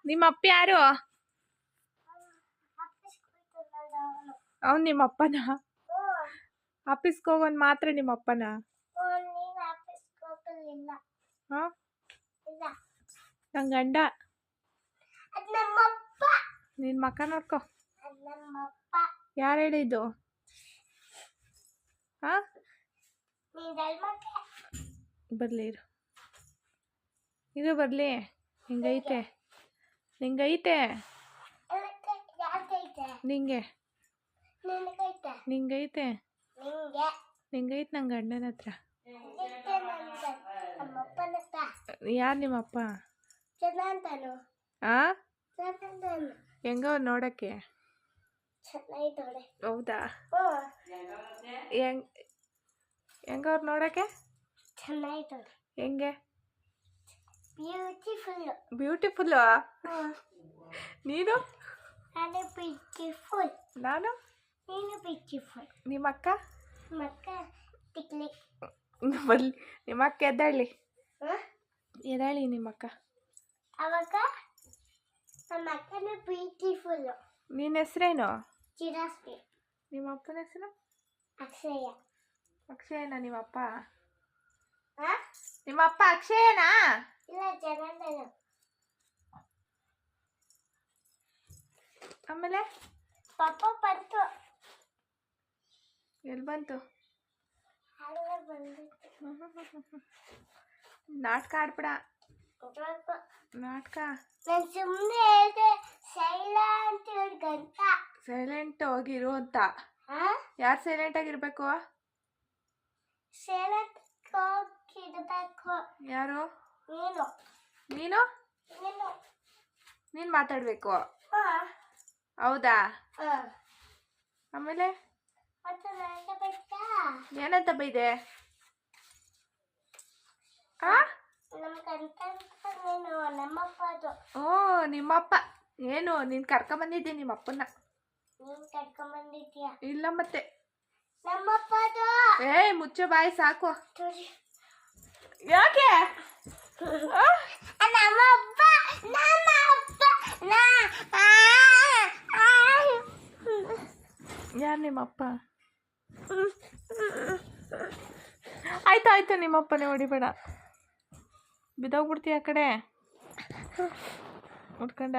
ನಿಮ್ಮ ಅಪ್ಪ ಯಾರು? ಅವ್ನು ನಿಮ್ಮ ಅಪ್ಪನ? ಆಫೀಸ್ಗೆ ಹೋಗೋನ್ ಮಾತ್ರ ನಿಮ್ಮ ಅಪ್ಪನ? ಹಾಂ, ನನ್ನ ಗಂಡ. ನಿನ್ನ ಮಕ್ಕ ನೋಡ್ಕೊ. ಯಾರು ಹೇಳಿದ್ದು? ಹಾಂ, ಬರಲಿ ಇದು ಬರಲಿ. ಹಿಂಗೈತೆ ನಿಂಗೈತೆ ನಿಂಗೆ ನಿಂಗೈತೆ ನಿಂಗೈತೆ ನನ್ನ ಗಂಡನ ಹತ್ರ. ಯಾರು ನಿಮ್ಮಪ್ಪ? ಆ ಹೆಂಗ ನೋಡಕ್ಕೆ? ಹೌದಾ? ಹೆಂಗವ್ರು ನೋಡಕ್ಕೆ? ಹೆಂಗೆ? ಬ್ಯೂಟಿಫುಲ್ಲು. ನೀನು? ನಾನು? ನಿಮ್ಮ ಅಕ್ಕ? ಬರ್ಲಿ. ನಿಮ್ಮ ಅಕ್ಕ ಎದ್ದಾಳಿ ಎದ್ದಾಳಿ ನಿಮ್ಮ ಅಕ್ಕ. ನಿನ್ನ ಹೆಸ್ರೇನು? ನಿಮ್ಮ ಅಪ್ಪನ ಹೆಸರು? ಅಕ್ಷಯನಾ ನಿಮ್ಮಪ್ಪ? ನಿಮ್ಮಪ್ಪ ಅಕ್ಷಯನಾ? ಆಮೇಲೆ ಎಲ್ಲಿ ಬಂತು? ನಾಟಕ ಆಡ್ಬಿಡ. ನಾಟಕ ಸೈಲೆಂಟ್ ಆಗಿರು ಅಂತ. ಯಾರು ಸೈಲೆಂಟ್ ಆಗಿರ್ಬೇಕು? ಯಾರು? ನೀನು ನೀನು ಮಾತಾಡ್ಬೇಕು. ಹೌದಾ? ಆಮೇಲೆ ಏನಂತ ಬೈದೆ? ಓ ನಿಮ್ಮಪ್ಪ. ಏನು ನೀನು ಕರ್ಕೊಂಬಂದಿದ್ದೆ ನಿಮ್ಮಪ್ಪನ? ಇಲ್ಲ ಮತ್ತೆ. ಮುಚ್ಚ ಬಾಯಿ ಸಾಕು. ಯಾಕೆ? ಯಾರು ನಿಮ್ಮಪ್ಪ? ಆಯ್ತು ನಿಮ್ಮಪ್ಪನೇ ಹೊಡಿಬೇಡ. ಬಿದ್ದೋಗ್ಬಿಡ್ತೀಯ ಆ ಕಡೆ ಉಟ್ಕೊಂಡ.